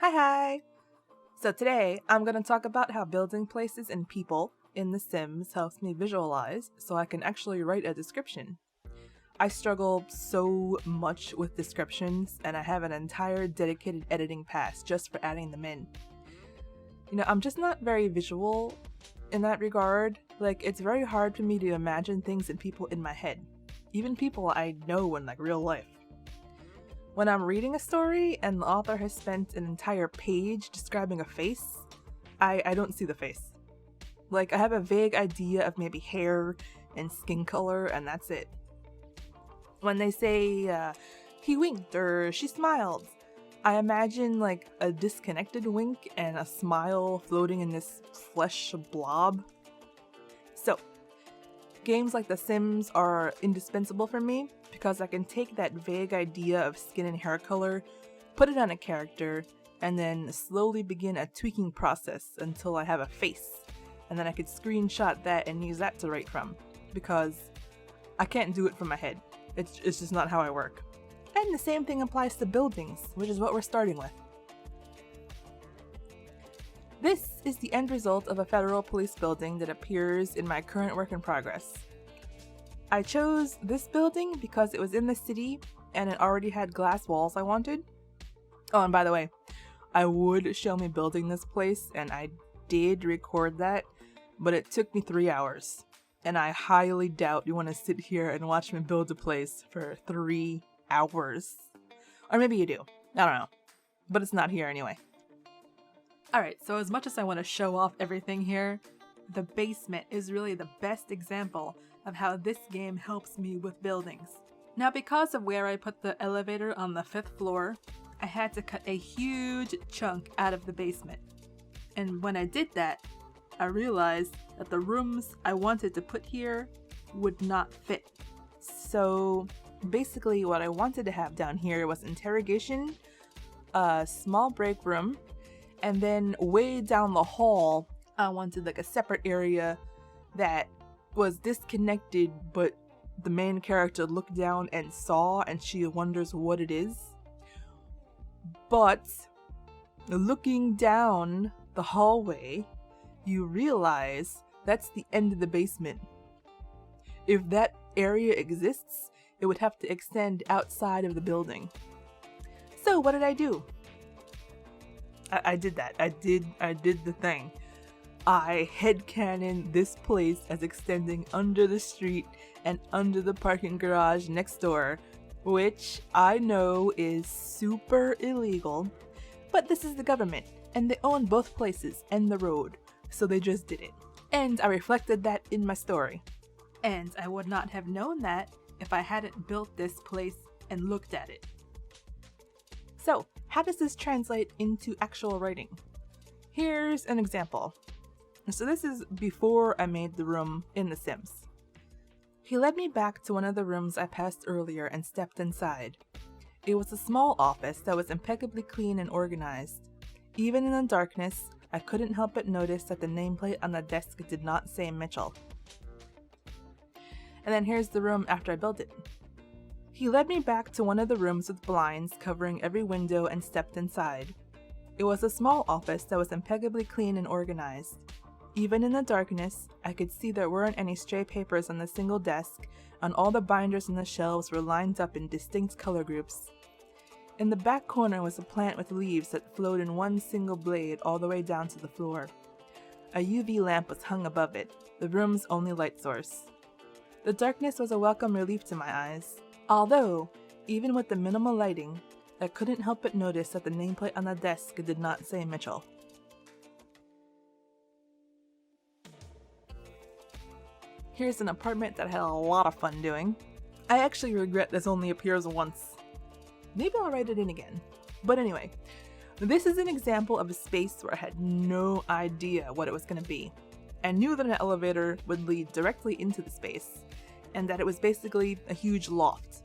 Hi! So today, I'm going to talk about how building places and people in The Sims helps me visualize so I can actually write a description. I struggle so much with descriptions, and I have an entire dedicated editing pass just for adding them in. I'm just not very visual in that regard. It's very hard for me to imagine things and people in my head. Even people I know in real life. When I'm reading a story and the author has spent an entire page describing a face, I don't see the face. I have a vague idea of maybe hair and skin color, and that's it. When they say, he winked or she smiled, I imagine a disconnected wink and a smile floating in this flesh blob. So, games like The Sims are indispensable for me because I can take that vague idea of skin and hair color, put it on a character, and then slowly begin a tweaking process until I have a face. And then I could screenshot that and use that to write from, because I can't do it from my head. It's just not how I work. And the same thing applies to buildings, which is what we're starting with. This is the end result of a federal police building that appears in my current work in progress. I chose this building because it was in the city and it already had glass walls I wanted. Oh, and by the way, I would show me building this place, and I did record that, but it took me 3 hours. And I highly doubt you want to sit here and watch me build a place for 3 hours. Or maybe you do. I don't know. But it's not here anyway. Alright, so as much as I want to show off everything here, the basement is really the best example of how this game helps me with buildings. Now, because of where I put the elevator on the 5th floor, I had to cut a huge chunk out of the basement. And when I did that, I realized that the rooms I wanted to put here would not fit. So basically what I wanted to have down here was interrogation, a small break room, and then way down the hall I wanted a separate area that was disconnected, but the main character looked down and saw and she wonders what it is. But looking down the hallway, you realize that's the end of the basement. If that area exists, it would have to extend outside of the building. So what did I do? I did that. I did the thing. I headcanon this place as extending under the street and under the parking garage next door, which I know is super illegal, but this is the government, and they own both places and the road, so they just did it. And I reflected that in my story. And I would not have known that if I hadn't built this place and looked at it. So, how does this translate into actual writing? Here's an example. So this is before I made the room in The Sims. He led me back to one of the rooms I passed earlier and stepped inside. It was a small office that was impeccably clean and organized. Even in the darkness, I couldn't help but notice that the nameplate on the desk did not say Mitchell. And then here's the room after I built it. He led me back to one of the rooms with blinds covering every window and stepped inside. It was a small office that was impeccably clean and organized. Even in the darkness, I could see there weren't any stray papers on the single desk, and all the binders on the shelves were lined up in distinct color groups. In the back corner was a plant with leaves that flowed in one single blade all the way down to the floor. A UV lamp was hung above it, the room's only light source. The darkness was a welcome relief to my eyes. Although, even with the minimal lighting, I couldn't help but notice that the nameplate on the desk did not say Mitchell. Here's an apartment that I had a lot of fun doing. I actually regret this only appears once. Maybe I'll write it in again. But anyway, this is an example of a space where I had no idea what it was going to be. I knew that an elevator would lead directly into the space, and that it was basically a huge loft.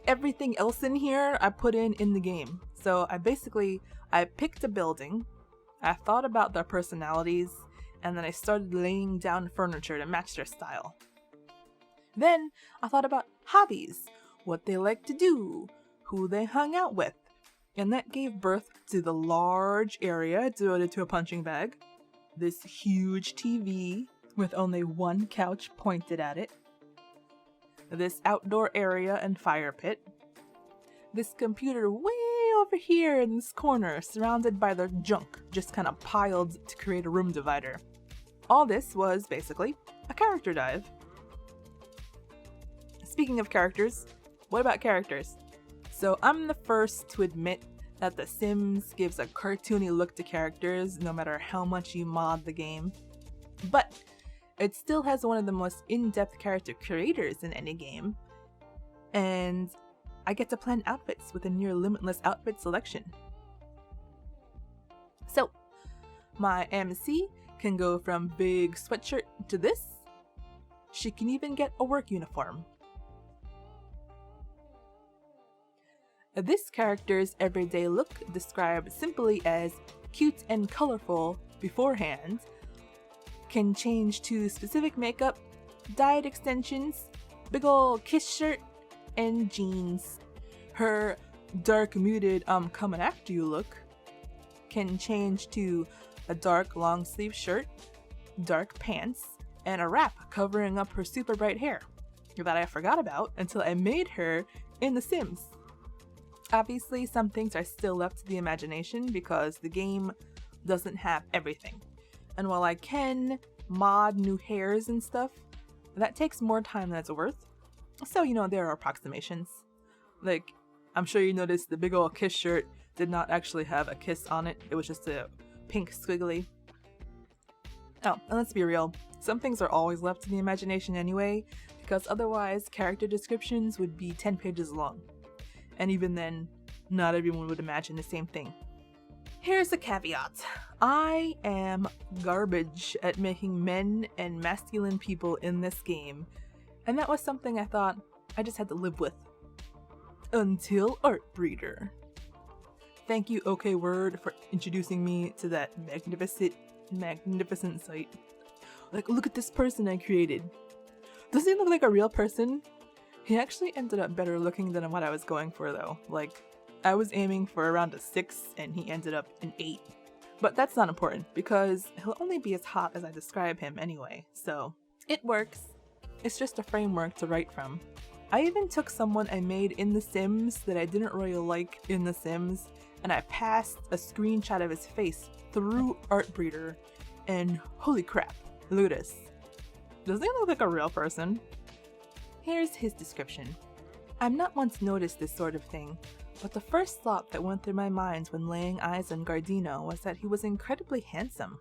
Everything else in here I put in the game. So I picked a building, I thought about their personalities, and then I started laying down furniture to match their style. Then I thought about hobbies, what they like to do, who they hung out with, And that gave birth to the large area devoted to a punching bag, this huge TV with only one couch pointed at it, this outdoor area and fire pit, this computer way over here in this corner surrounded by the junk just kind of piled to create a room divider. All this was basically a character dive. Speaking of characters, what about characters? So I'm the first to admit that The Sims gives a cartoony look to characters no matter how much you mod the game. But it still has one of the most in-depth character creators in any game. And I get to plan outfits with a near limitless outfit selection. So, my MC can go from big sweatshirt to this. She can even get a work uniform. This character's everyday look, described simply as cute and colorful beforehand, can change to specific makeup, dyed extensions, big ol' kiss shirt, and jeans. Her dark muted coming after you look can change to a dark long sleeve shirt, dark pants, and a wrap covering up her super bright hair that I forgot about until I made her in The Sims. Obviously, some things are still left to the imagination because the game doesn't have everything. And while I can mod new hairs and stuff, that takes more time than it's worth. So, there are approximations. Like, I'm sure you noticed the big ol' kiss shirt did not actually have a kiss on it. It was just a pink squiggly. Oh, and let's be real. Some things are always left to the imagination anyway, because otherwise character descriptions would be 10 pages long. And even then, not everyone would imagine the same thing. Here's a caveat. I am garbage at making men and masculine people in this game, and that was something I thought I just had to live with. Until Artbreeder. Thank you, OK Word, for introducing me to that magnificent site. Like, look at this person I created. Does he look like a real person? He actually ended up better looking than what I was going for though. Like, I was aiming for around a 6 and he ended up an 8. But that's not important because he'll only be as hot as I describe him anyway, so it works. It's just a framework to write from. I even took someone I made in The Sims that I didn't really like in The Sims, and I passed a screenshot of his face through Artbreeder, and holy crap, look at this. Doesn't he look like a real person? Here's his description. I'm not one to notice this sort of thing, but the first thought that went through my mind when laying eyes on Gardino was that he was incredibly handsome.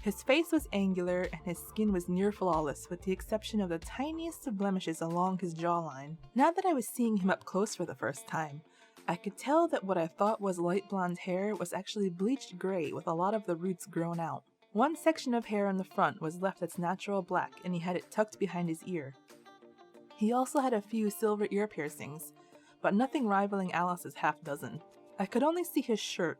His face was angular and his skin was near flawless with the exception of the tiniest of blemishes along his jawline. Now that I was seeing him up close for the first time, I could tell that what I thought was light blonde hair was actually bleached gray with a lot of the roots grown out. One section of hair on the front was left its natural black and he had it tucked behind his ear. He also had a few silver ear piercings, but nothing rivaling Alice's half dozen. I could only see his shirt,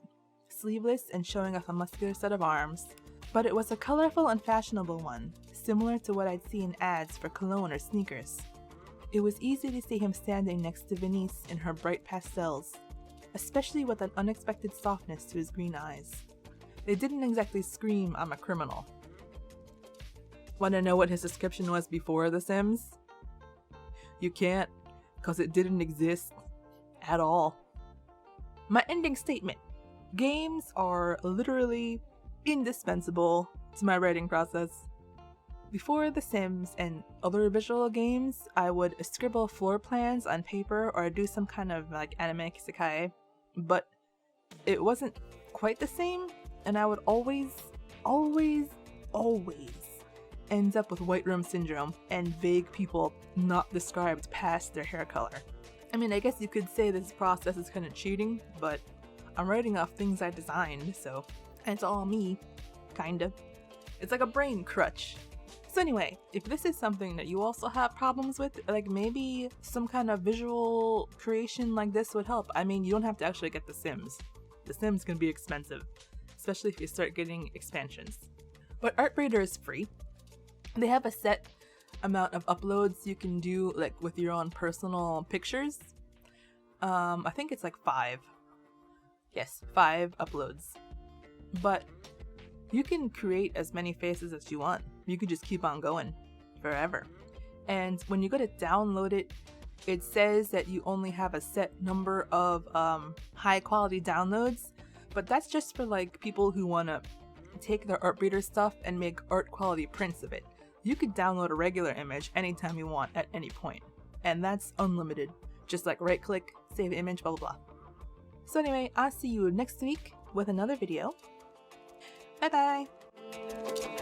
sleeveless and showing off a muscular set of arms, but it was a colorful and fashionable one, similar to what I'd see in ads for cologne or sneakers. It was easy to see him standing next to Venice in her bright pastels, especially with an unexpected softness to his green eyes. They didn't exactly scream, "I'm a criminal." Want to know what his description was before The Sims? You can't, because it didn't exist at all. My ending statement. Games are literally indispensable to my writing process. Before The Sims and other visual games, I would scribble floor plans on paper or do some kind of like anime isekai, but it wasn't quite the same, and I would always ends up with white room syndrome and vague people not described past their hair color. I mean, I guess you could say this process is kind of cheating, but I'm writing off things I designed, so it's all me, kind of. It's like a brain crutch. So anyway, if this is something that you also have problems with, like maybe some kind of visual creation like this would help. I mean, you don't have to actually get The Sims. The Sims can be expensive, especially if you start getting expansions. But Artbreeder is free. They have a set amount of uploads you can do like with your own personal pictures. I think it's like 5. Yes, 5 uploads. But you can create as many faces as you want. You could just keep on going forever. And when you go to download it, it says that you only have a set number of high quality downloads, but that's just for like people who want to take their Artbreeder stuff and make art quality prints of it. You could download a regular image anytime you want at any point, and that's unlimited. Just like right click, save image, blah blah blah. So anyway, I'll see you next week with another video. Bye bye!